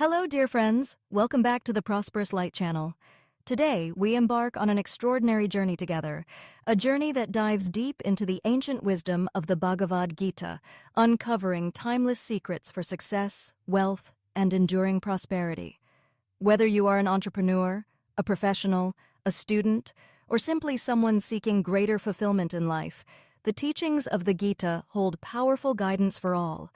Hello, dear friends. Welcome back to the Prosperous Light channel. Today, we embark on an extraordinary journey together, a journey that dives deep into the ancient wisdom of the Bhagavad Gita, uncovering timeless secrets for success, wealth, and enduring prosperity. Whether you are an entrepreneur, a professional, a student, or simply someone seeking greater fulfillment in life, the teachings of the Gita hold powerful guidance for all.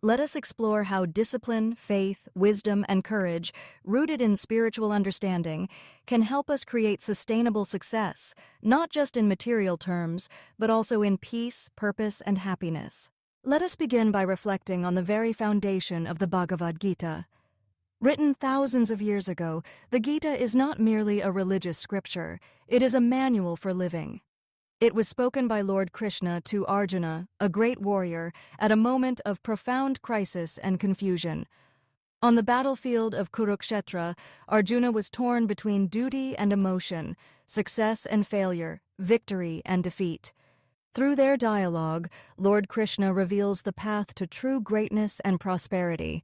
Let us explore how discipline, faith, wisdom, and courage, rooted in spiritual understanding, can help us create sustainable success, not just in material terms, but also in peace, purpose, and happiness. Let us begin by reflecting on the very foundation of the Bhagavad Gita. Written thousands of years ago, the Gita is not merely a religious scripture, it is a manual for living. It was spoken by Lord Krishna to Arjuna, a great warrior, at a moment of profound crisis and confusion. On the battlefield of Kurukshetra, Arjuna was torn between duty and emotion, success and failure, victory and defeat. Through their dialogue, Lord Krishna reveals the path to true greatness and prosperity.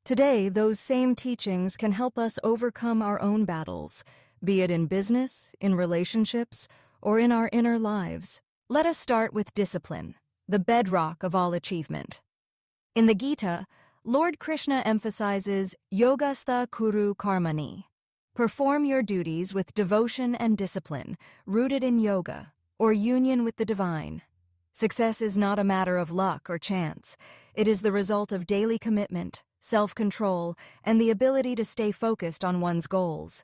Today, those same teachings can help us overcome our own battles, be it in business, in relationships, or in our inner lives. Let us start with discipline, the bedrock of all achievement. In the Gita, Lord Krishna emphasizes yogastha kuru karmani. Perform your duties with devotion and discipline, rooted in yoga, or union with the divine. Success is not a matter of luck or chance. It is the result of daily commitment, self-control, and the ability to stay focused on one's goals.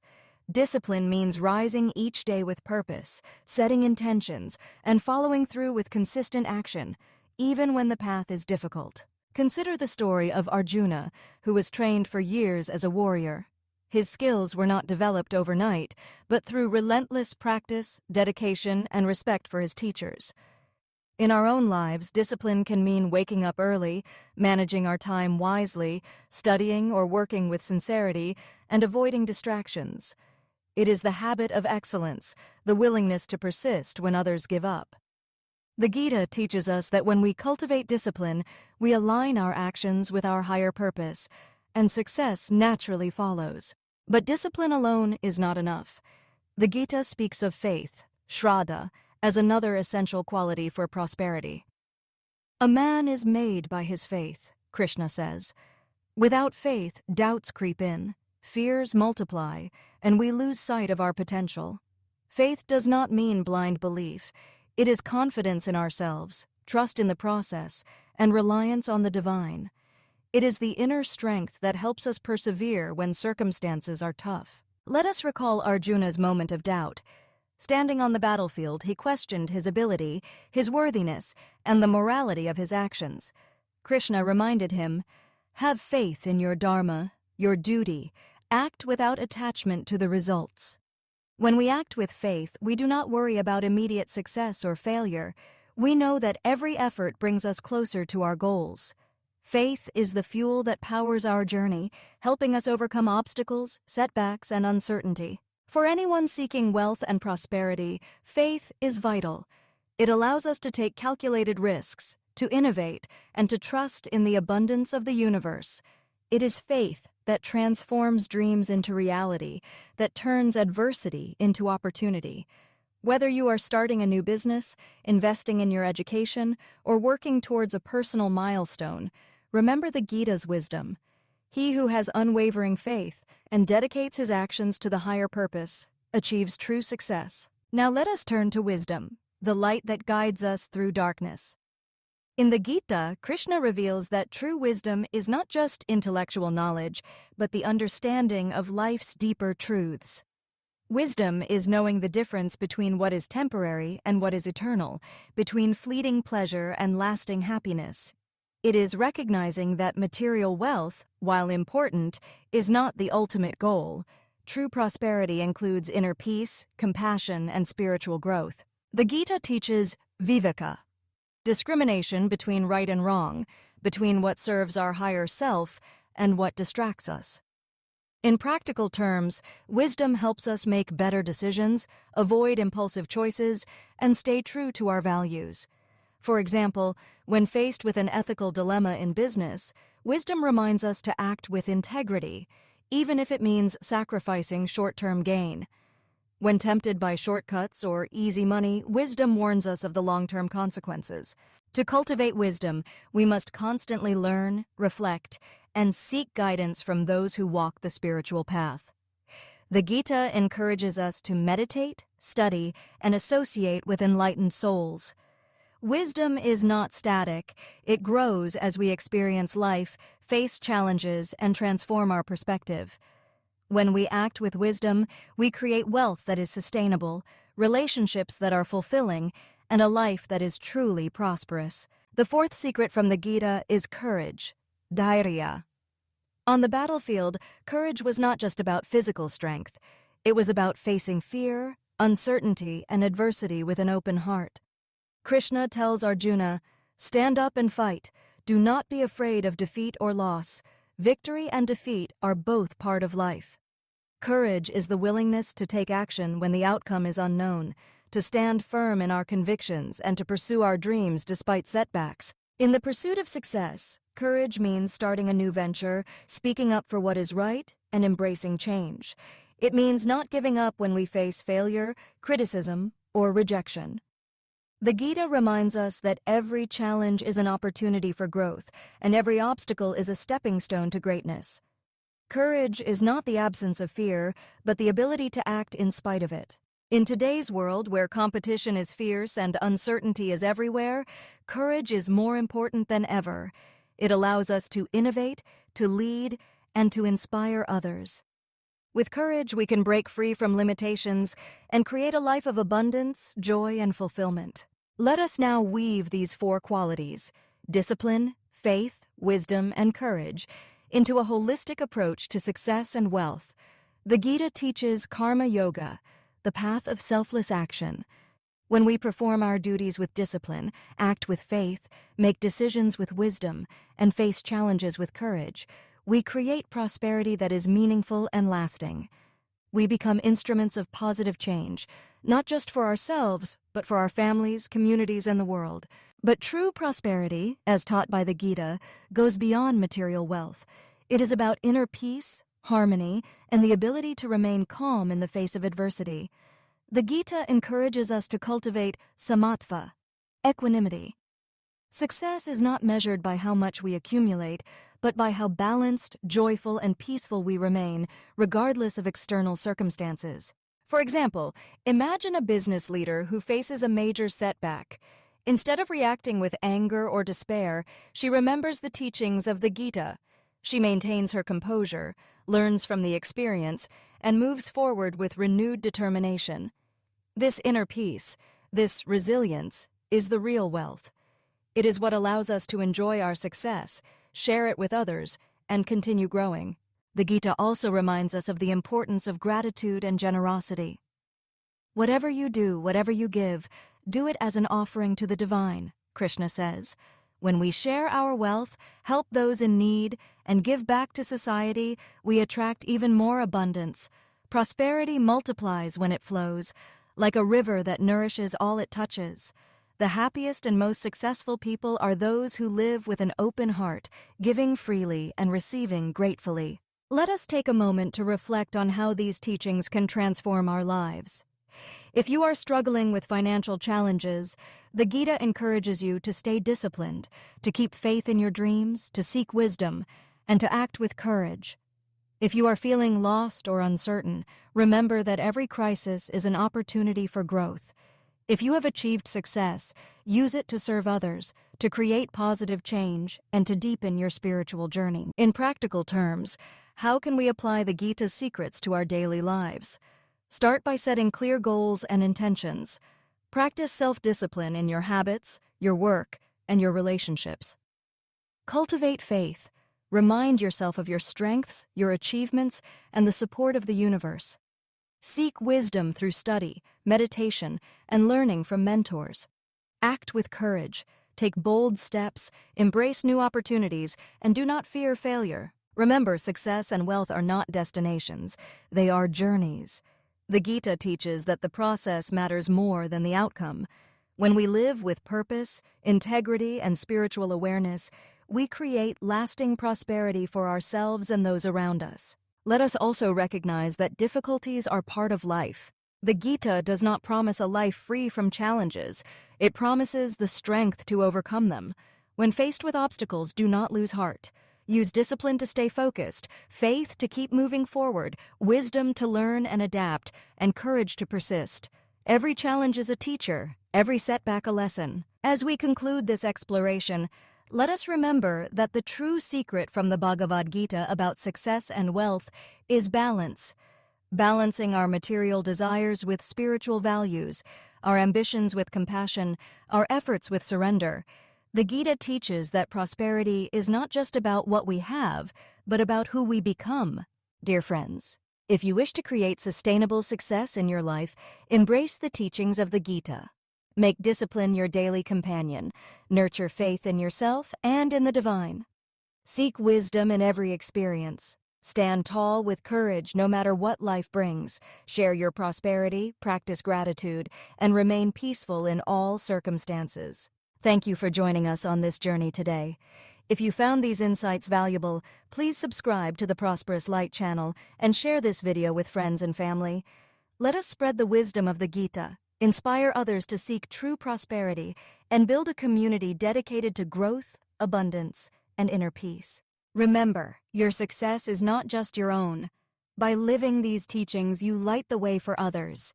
Discipline means rising each day with purpose, setting intentions, and following through with consistent action, even when the path is difficult. Consider the story of Arjuna, who was trained for years as a warrior. His skills were not developed overnight, but through relentless practice, dedication, and respect for his teachers. In our own lives, discipline can mean waking up early, managing our time wisely, studying or working with sincerity, and avoiding distractions. It is the habit of excellence, the willingness to persist when others give up. The Gita teaches us that when we cultivate discipline, we align our actions with our higher purpose, and success naturally follows. But discipline alone is not enough. The Gita speaks of faith, shraddha, as another essential quality for prosperity. A man is made by his faith, Krishna says. Without faith, doubts creep in. Fears multiply, and we lose sight of our potential. Faith does not mean blind belief. It is confidence in ourselves, trust in the process, and reliance on the divine. It is the inner strength that helps us persevere when circumstances are tough. Let us recall Arjuna's moment of doubt. Standing on the battlefield, he questioned his ability, his worthiness, and the morality of his actions. Krishna reminded him, "Have faith in your dharma, your duty. Act without attachment to the results." When we act with faith, we do not worry about immediate success or failure. We know that every effort brings us closer to our goals. Faith is the fuel that powers our journey, helping us overcome obstacles, setbacks, and uncertainty. For anyone seeking wealth and prosperity, faith is vital. It allows us to take calculated risks, to innovate, and to trust in the abundance of the universe. It is faith that transforms dreams into reality, that turns adversity into opportunity. Whether you are starting a new business, investing in your education, or working towards a personal milestone, remember the Gita's wisdom. He who has unwavering faith and dedicates his actions to the higher purpose achieves true success. Now let us turn to wisdom, the light that guides us through darkness. In the Gita, Krishna reveals that true wisdom is not just intellectual knowledge, but the understanding of life's deeper truths. Wisdom is knowing the difference between what is temporary and what is eternal, between fleeting pleasure and lasting happiness. It is recognizing that material wealth, while important, is not the ultimate goal. True prosperity includes inner peace, compassion, and spiritual growth. The Gita teaches viveka, discrimination between right and wrong, between what serves our higher self and what distracts us. In practical terms, wisdom helps us make better decisions, avoid impulsive choices, and stay true to our values. For example, when faced with an ethical dilemma in business, Wisdom reminds us to act with integrity, even if it means sacrificing short-term gain. When tempted by shortcuts or easy money, wisdom warns us of the long-term consequences. To cultivate wisdom, we must constantly learn, reflect, and seek guidance from those who walk the spiritual path. The Gita encourages us to meditate, study, and associate with enlightened souls. Wisdom is not static. It grows as we experience life, face challenges, and transform our perspective. When we act with wisdom, we create wealth that is sustainable, relationships that are fulfilling, and a life that is truly prosperous. The fourth secret from the Gita is courage, dhairya. On the battlefield, courage was not just about physical strength. It was about facing fear, uncertainty, and adversity with an open heart. Krishna tells Arjuna, "Stand up and fight. Do not be afraid of defeat or loss. Victory and defeat are both part of life." Courage is the willingness to take action when the outcome is unknown, to stand firm in our convictions, and to pursue our dreams despite setbacks. In the pursuit of success, courage means starting a new venture, speaking up for what is right, and embracing change. It means not giving up when we face failure, criticism, or rejection. The Gita reminds us that every challenge is an opportunity for growth, and every obstacle is a stepping stone to greatness. Courage is not the absence of fear, but the ability to act in spite of it. In today's world, where competition is fierce and uncertainty is everywhere, courage is more important than ever. It allows us to innovate, to lead, and to inspire others. With courage, we can break free from limitations and create a life of abundance, joy, and fulfillment. Let us now weave these four qualities, discipline, faith, wisdom, and courage, into a holistic approach to success and wealth. The Gita teaches karma yoga, the path of selfless action. When we perform our duties with discipline, act with faith, make decisions with wisdom, and face challenges with courage, we create prosperity that is meaningful and lasting. We become instruments of positive change, not just for ourselves, but for our families, communities, and the world. But true prosperity, as taught by the Gita, goes beyond material wealth. It is about inner peace, harmony, and the ability to remain calm in the face of adversity. The Gita encourages us to cultivate samatva, equanimity. Success is not measured by how much we accumulate, but by how balanced, joyful, and peaceful we remain, regardless of external circumstances. For example, imagine a business leader who faces a major setback. Instead of reacting with anger or despair, she remembers the teachings of the Gita. She maintains her composure, learns from the experience, and moves forward with renewed determination. This inner peace, this resilience, is the real wealth. It is what allows us to enjoy our success, share it with others, and continue growing. The Gita also reminds us of the importance of gratitude and generosity. Whatever you do, whatever you give, do it as an offering to the divine, Krishna says. When we share our wealth, help those in need, and give back to society, we attract even more abundance. Prosperity multiplies when it flows, like a river that nourishes all it touches. The happiest and most successful people are those who live with an open heart, giving freely and receiving gratefully. Let us take a moment to reflect on how these teachings can transform our lives. If you are struggling with financial challenges, the Gita encourages you to stay disciplined, to keep faith in your dreams, to seek wisdom, and to act with courage. If you are feeling lost or uncertain, remember that every crisis is an opportunity for growth. If you have achieved success, use it to serve others, to create positive change, and to deepen your spiritual journey. In practical terms, how can we apply the Gita's secrets to our daily lives? Start by setting clear goals and intentions. Practice self-discipline in your habits, your work, and your relationships. Cultivate faith. Remind yourself of your strengths, your achievements, and the support of the universe. Seek wisdom through study, meditation, and learning from mentors. Act with courage, take bold steps, embrace new opportunities, and do not fear failure. Remember, success and wealth are not destinations, they are journeys. The Gita teaches that the process matters more than the outcome. When we live with purpose, integrity, and spiritual awareness, we create lasting prosperity for ourselves and those around us. Let us also recognize that difficulties are part of life. The Gita does not promise a life free from challenges. It promises the strength to overcome them. When faced with obstacles, do not lose heart. Use discipline to stay focused, faith to keep moving forward, wisdom to learn and adapt, and courage to persist. Every challenge is a teacher, every setback a lesson. As we conclude this exploration, let us remember that the true secret from the Bhagavad Gita about success and wealth is balance. Balancing our material desires with spiritual values, our ambitions with compassion, our efforts with surrender. The Gita teaches that prosperity is not just about what we have, but about who we become. Dear friends, if you wish to create sustainable success in your life, embrace the teachings of the Gita. Make discipline your daily companion. Nurture faith in yourself and in the divine. Seek wisdom in every experience. Stand tall with courage no matter what life brings. Share your prosperity, practice gratitude, and remain peaceful in all circumstances. Thank you for joining us on this journey today. If you found these insights valuable, please subscribe to the Prosperous Light channel and share this video with friends and family. Let us spread the wisdom of the Gita, inspire others to seek true prosperity, and build a community dedicated to growth, abundance, and inner peace. Remember, your success is not just your own. By living these teachings, you light the way for others.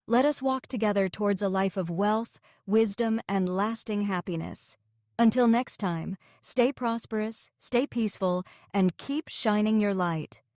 Let us walk together towards a life of wealth, wisdom, and lasting happiness. Until next time, stay prosperous, stay peaceful, and keep shining your light.